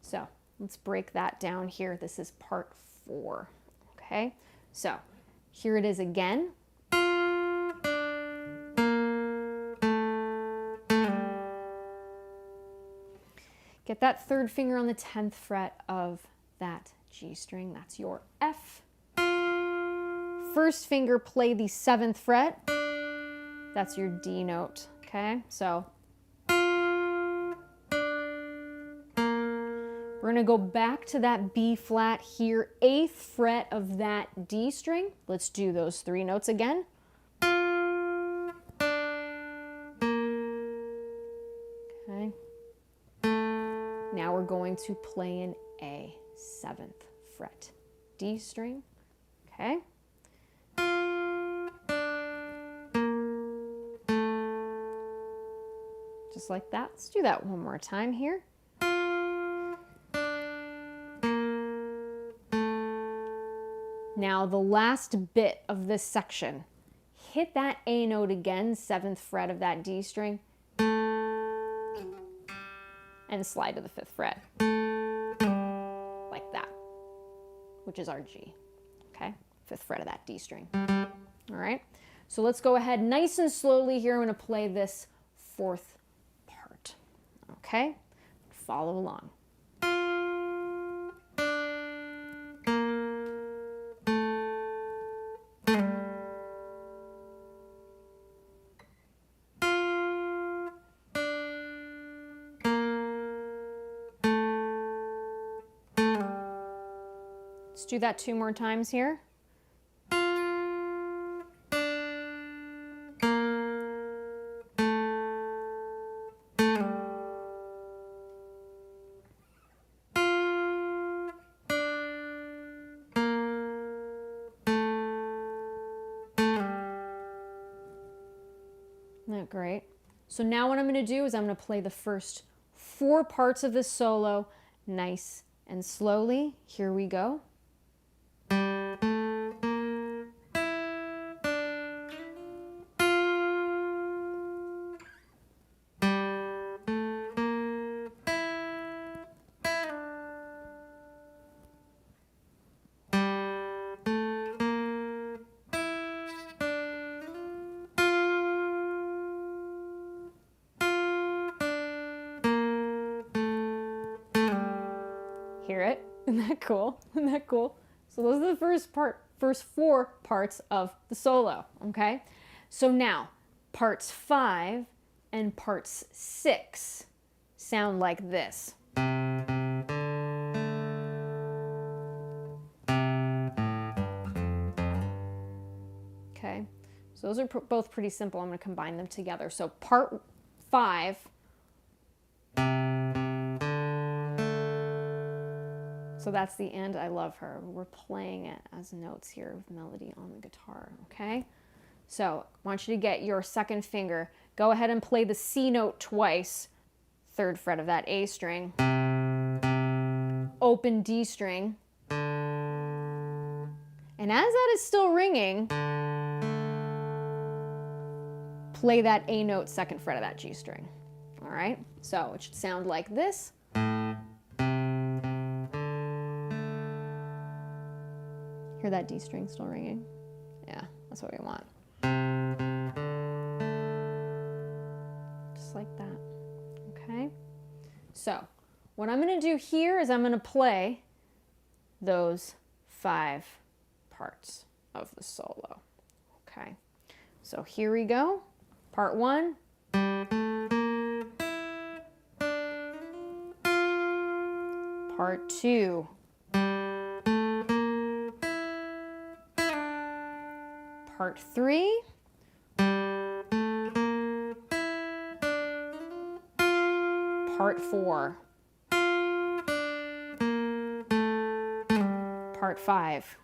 So let's break that down here. This is part 4, okay? So here it is again. Get that 3rd finger on the 10th fret of that G string. That's your F. 1st finger, play the 7th fret. That's your D note, okay? So we're gonna go back to that B flat here, 8th fret of that D string. Let's do those 3 notes again. Okay. Now we're going to play an A, 7th fret, D string, okay? Just like that. Let's do that one more time here. Now the last bit of this section, hit that A note again, 7th fret of that D string, and slide to the 5th fret, like that, which is our G, okay? 5th fret of that D string. All right, so let's go ahead nice and slowly here. I'm gonna play this 4th part, okay? Follow along. Let's do that 2 more times here. Isn't that great? So now what I'm going to do is I'm going to play the first 4 parts of this solo nice and slowly. Here we go. Hear it? Isn't that cool? Isn't that cool? So those are the first 4 parts of the solo, okay? So now, parts 5 and parts 6 sound like this. Okay, so those are both pretty simple. I'm going to combine them together. So part 5, so that's the end. I love her. We're playing it as notes here with melody on the guitar, okay? So I want you to get your second finger. Go ahead and play the C note twice. 3rd fret of that A string. Open D string. And as that is still ringing, play that A note 2nd fret of that G string. All right? So it should sound like this. Hear that D string still ringing? Yeah, that's what we want. Just like that, okay? So what I'm gonna do here is I'm gonna play those 5 parts of the solo, okay? So here we go, part 1. Part 2. Part 3. Part 4. Part 5.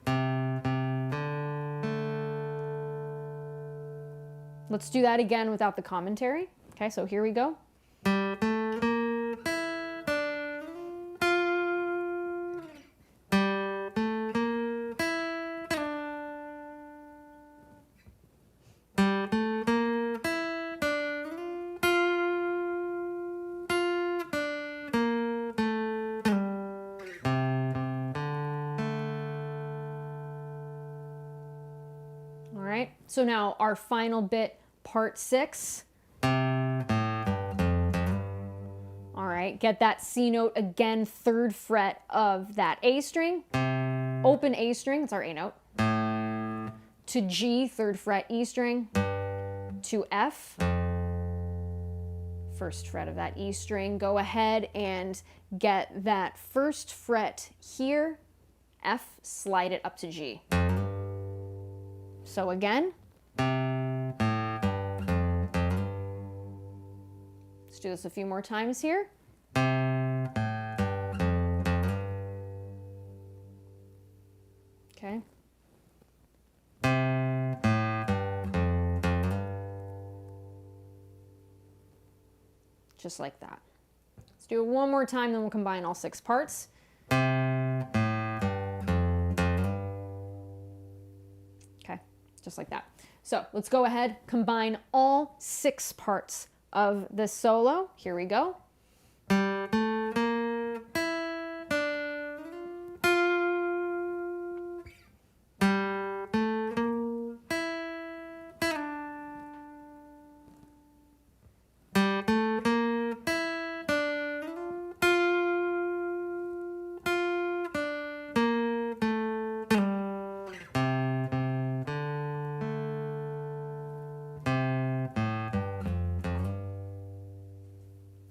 Let's do that again without the commentary. Okay, so here we go. So now our final bit, part 6. All right, get that C note again, 3rd fret of that A string. Open A string, that's our A note. To G, 3rd fret E string. To F, 1st fret of that E string. Go ahead and get that 1st fret here, F, slide it up to G. So again, let's do this a few more times here. Okay. Just like that. Let's do it one more time, then we'll combine all 6 parts. Just like that. So let's go ahead, combine all 6 parts of this solo. Here we go.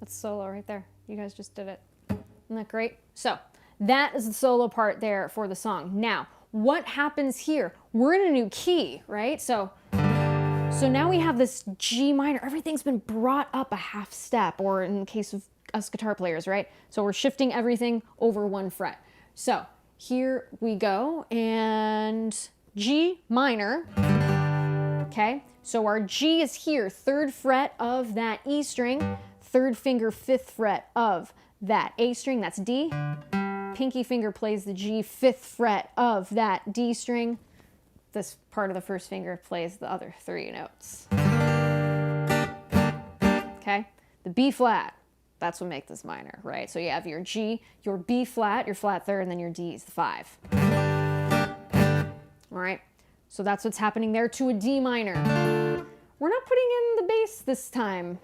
Solo right there. You guys just did it. Isn't that great? So that is the solo part there for the song. Now, what happens here? We're in a new key, right? So now we have this G minor. Everything's been brought up a half step, or in the case of us guitar players, right? So we're shifting everything over 1 fret. So here we go, and G minor. Okay, so our G is here, 3rd fret of that E string, 3rd finger, 5th fret of that A string, that's D. Pinky finger plays the G, 5th fret of that D string. This part of the 1st finger plays the other 3 notes. Okay, the B flat, that's what makes this minor, right? So you have your G, your B flat, your flat 3rd, and then your D is the 5. All right, so that's what's happening there to a D minor. We're not putting in the bass this time.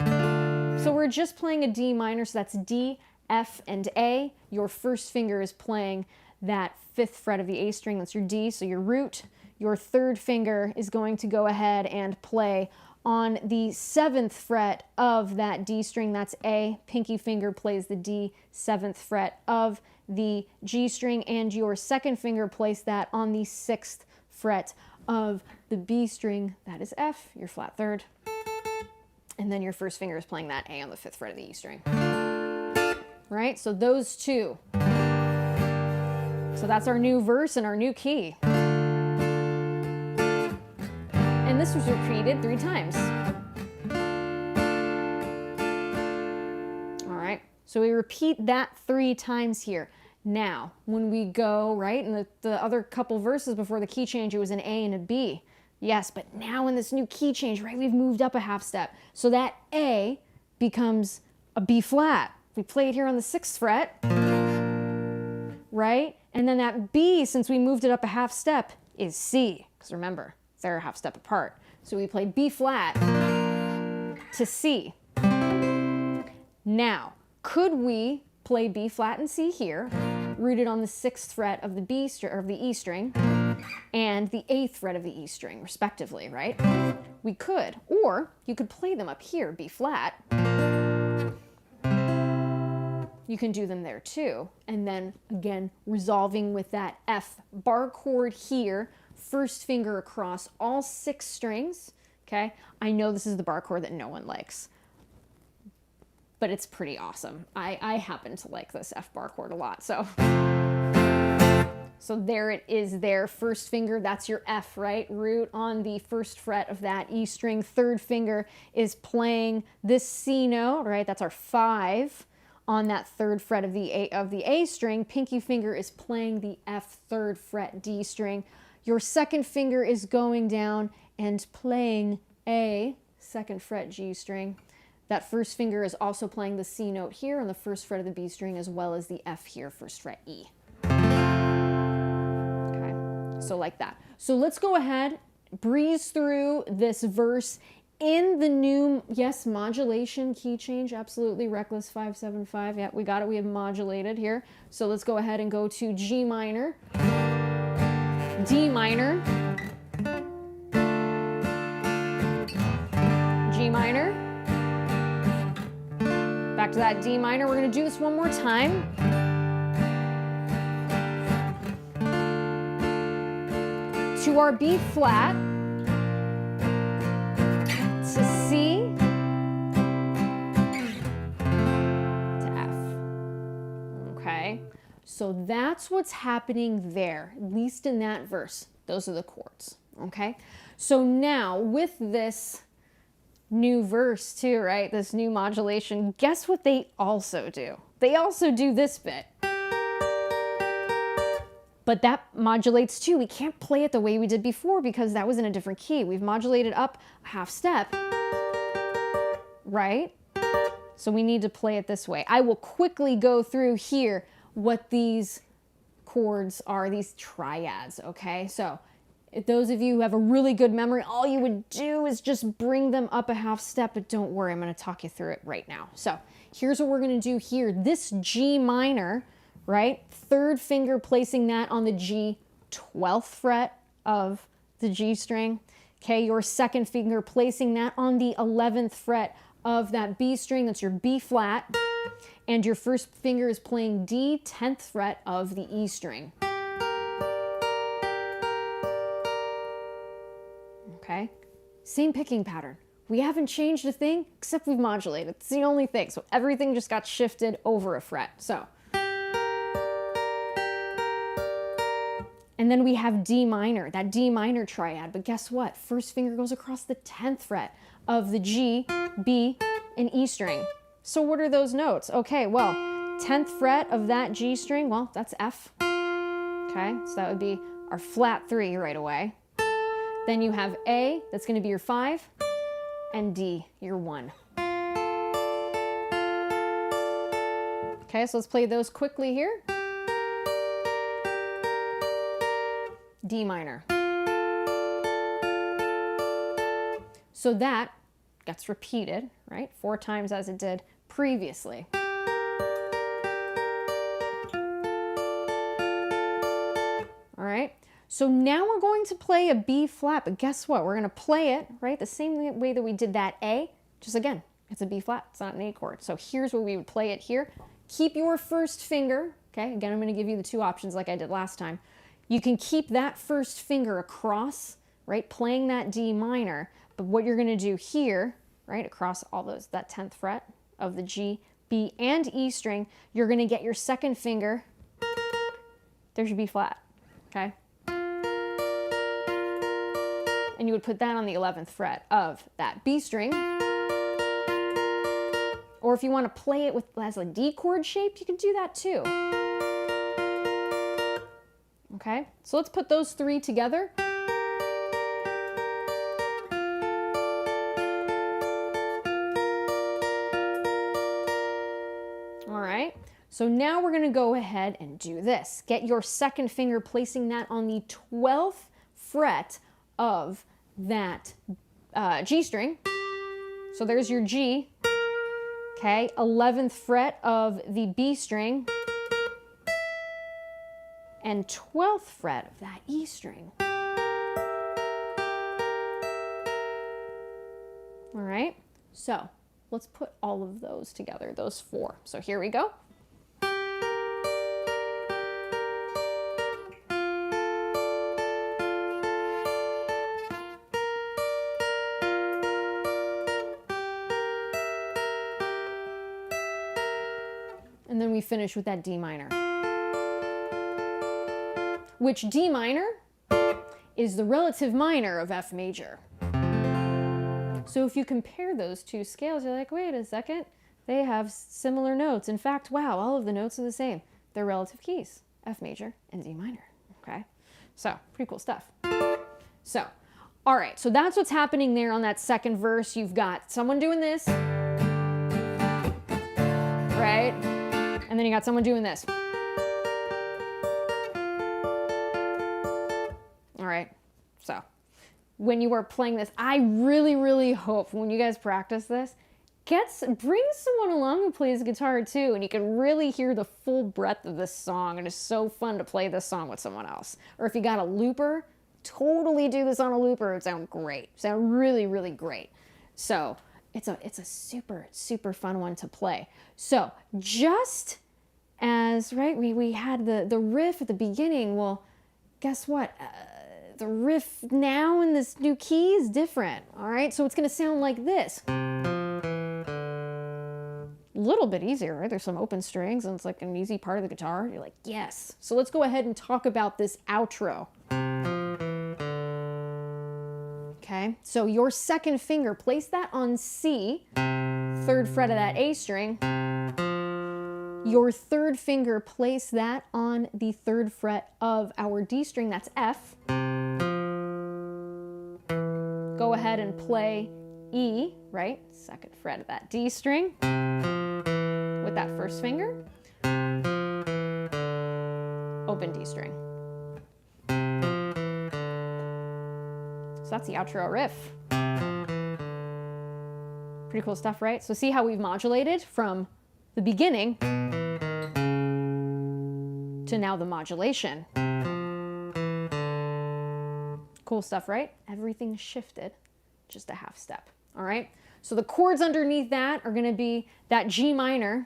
So we're just playing a D minor, so that's D, F, and A. Your 1st finger is playing that 5th fret of the A string, that's your D, so your root. Your 3rd finger is going to go ahead and play on the 7th fret of that D string, that's A. Pinky finger plays the D, 7th fret of the G string, and your 2nd finger plays that on the 6th fret of the B string, that is F, your flat 3rd. And then your 1st finger is playing that A on the 5th fret of the E string. Right, so those two. So that's our new verse and our new key. And this was repeated 3 times. All right, so we repeat that 3 times here. Now, when we go, right, in the other couple verses before the key change, it was an A and a B. Yes, but now in this new key change, right, we've moved up a half step. So that A becomes a B flat. We play it here on the 6th fret, right? And then that B, since we moved it up a half step, is C. Because remember, they're a half step apart. So we play B flat to C. Now, could we play B flat and C here, rooted on the 6th fret of the B of the E string and the 8th fret of the E string, respectively, right? We could, or you could play them up here, B flat. You can do them there too. And then again, resolving with that F bar chord here, 1st finger across all 6 strings, okay? I know this is the bar chord that no one likes, but it's pretty awesome. I happen to like this F bar chord a lot, so there it is there, 1st finger, that's your F, right? Root on the 1st fret of that E string, 3rd finger is playing this C note, right? That's our 5 on that 3rd fret of the A string. Pinky finger is playing the F 3rd fret D string. Your 2nd finger is going down and playing A 2nd fret G string. That 1st finger is also playing the C note here on the 1st fret of the B string, as well as the F here, 1st fret E. Okay, so like that. So let's go ahead, breeze through this verse in the new, yes, modulation, key change, absolutely, reckless 575. Yeah, we got it, we have modulated here. So let's go ahead and go to G minor, D minor, G minor, back to that D minor. We're gonna do this one more time. To our B flat, to C, to F. Okay, so that's what's happening there, at least in that verse. Those are the chords, okay? So now with this new verse too, right, this new modulation, guess what they also do? They also do this bit. But that modulates too. We can't play it the way we did before because that was in a different key. We've modulated up a half step, right? So we need to play it this way. I will quickly go through here what these chords are, these triads, okay? So if those of you who have a really good memory, all you would do is just bring them up a half step, but don't worry, I'm gonna talk you through it right now. So here's what we're gonna do here. This G minor, right? 3rd finger placing that on the G 12th fret of the G string. Okay, your 2nd finger placing that on the 11th fret of that B string, that's your B flat. And your 1st finger is playing D 10th fret of the E string. Okay, same picking pattern. We haven't changed a thing except we've modulated. It's the only thing. So everything just got shifted over a fret. So. And then we have D minor, that D minor triad. But guess what? First finger goes across the 10th fret of the G, B, and E string. So what are those notes? Okay, well, 10th fret of that G string, well, that's F. Okay, so that would be our flat 3 right away. Then you have A, that's going to be your 5, and D, your 1. Okay, so let's play those quickly here. D minor. So that gets repeated, right? 4 times as it did previously. All right, so now we're going to play a B flat, but guess what? We're going to play it, right, the same way that we did that A, just again, it's a B flat, it's not an A chord. So here's where we would play it here. Keep your first finger, okay, again, I'm going to give you the 2 options like I did last time. You can keep that first finger across, right, playing that D minor, but what you're going to do here, right, across all those, that 10th fret of the G, B, and E string, you're going to get your second finger, there's your B flat. Okay? And you would put that on the 11th fret of that B string. Or if you want to play it with as a D chord shape, you can do that too. Okay? So let's put those 3 together. All right. So now we're going to go ahead and do this. Get your second finger, placing that on the 12th fret of that G string. So there's your G. Okay, 11th fret of the B string. And 12th fret of that E string. All right, so let's put all of those together, those 4. So here we go. And then we finish with that D minor. Which D minor is the relative minor of F major. So if you compare those 2 scales, you're like, wait a second, they have similar notes. In fact, wow, all of the notes are the same. They're relative keys, F major and D minor, okay? So, pretty cool stuff. So, all right, so that's what's happening there on that second verse. You've got someone doing this, right? And then you got someone doing this. All right, so when you are playing this, I really, really hope when you guys practice this, bring someone along who plays guitar too, and you can really hear the full breadth of this song, and it's so fun to play this song with someone else. Or if you got a looper, totally do this on a looper. It would sound great, sound really, really great. So it's a super, super fun one to play. So just as, right, we had the riff at the beginning, well, guess what? The riff now in this new key is different, all right? So it's gonna sound like this. A little bit easier, right? There's some open strings and it's like an easy part of the guitar. You're like, yes. So let's go ahead and talk about this outro. Okay, so your second finger, place that on C, 3rd fret of that A string. Your third finger, place that on the 3rd fret of our D string, that's F. Go ahead and play E, right? 2nd fret of that D string with that first finger. Open D string. So that's the outro riff. Pretty cool stuff, right? So see how we've modulated from the beginning to now the modulation. Cool stuff, right? Everything shifted just a half step, all right? So the chords underneath that are gonna be that G minor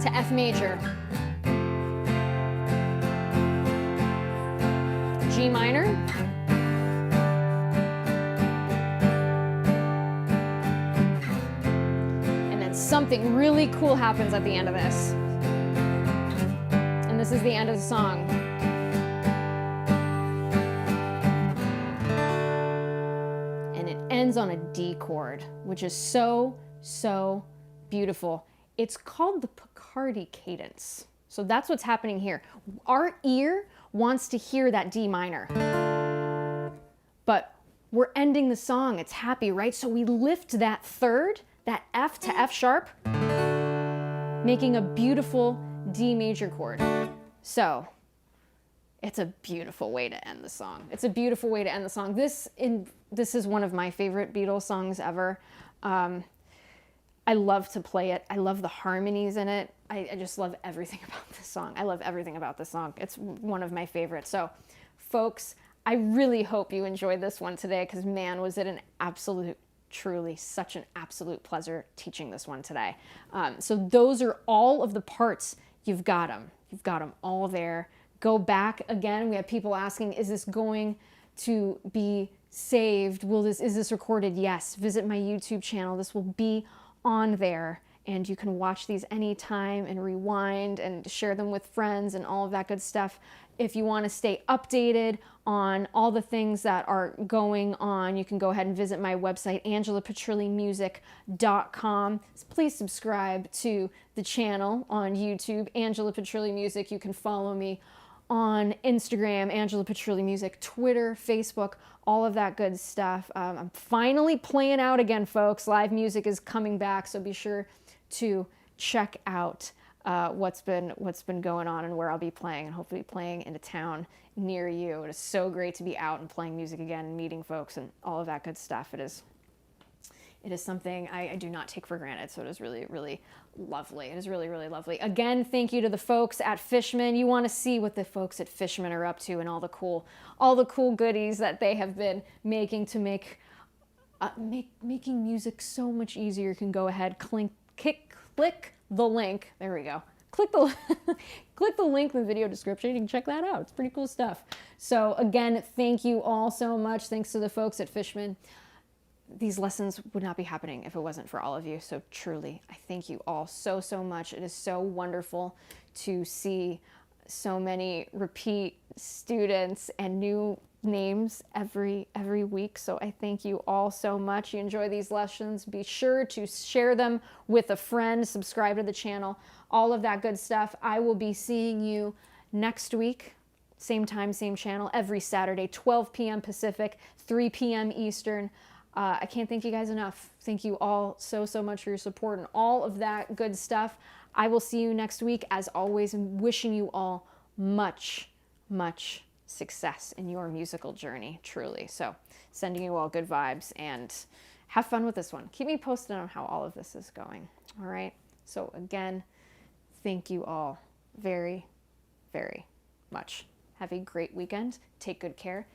to F major, G minor, and then something really cool happens at the end of this. This is the end of the song. And it ends on a D chord, which is so, so beautiful. It's called the Picardy cadence. So that's what's happening here. Our ear wants to hear that D minor, but we're ending the song. It's happy, right? So we lift that third, that F to F sharp, making a beautiful D major chord. So it's a beautiful way to end the song. It's a beautiful way to end the song. This is one of my favorite Beatles songs ever. I love to play it. I love the harmonies in it. I just love everything about this song. I love everything about this song. It's one of my favorites. So, folks, I really hope you enjoyed this one today, because man, was it an absolute, truly such an absolute pleasure teaching this one today. So those are all of the parts. You've got them. You've got them all there. Go back again. We have people asking, is this going to be saved? Is this recorded? Yes. Visit my YouTube channel. This will be on there, and you can watch these anytime and rewind and share them with friends and all of that good stuff. If you want to stay updated on all the things that are going on, you can go ahead and visit my website, AngelaPetrilliMusic.com. Please subscribe to the channel on YouTube, Angela Petrilli Music. You can follow me on Instagram, Angela Petrilli Music, Twitter, Facebook, all of that good stuff. I'm finally playing out again, folks. Live music is coming back, so be sure to check out what's been going on and where I'll be playing, and hopefully playing in a town near you. It is so great to be out and playing music again and meeting folks and all of that good stuff. It is something I do not take for granted, so it is really, really lovely. It is really, really lovely. Again, thank you to the folks at Fishman. You want to see what the folks at Fishman are up to and all the cool goodies that they have been making to make making music so much easier. You can go ahead, click the link. There we go. Click the link in the video description. You can check that out. It's pretty cool stuff. So again, thank you all so much. Thanks to the folks at Fishman. These lessons would not be happening if it wasn't for all of you. So truly, I thank you all so, so much. It is so wonderful to see so many repeat students and new names every week. So I thank you all so much. You enjoy these lessons, be sure to share them with a friend, subscribe to the channel, all of that good stuff. I will be seeing you next week, same time, same channel, every Saturday, 12 p.m. Pacific, 3 p.m. Eastern. I can't thank you guys enough. Thank you all so, so much for your support and all of that good stuff. I will see you next week. As always, I'm wishing you all much, much success in your musical journey, truly. So sending you all good vibes, and have fun with this one. Keep me posted on how all of this is going. All right. So again, thank you all very, very much. Have a great weekend. Take good care,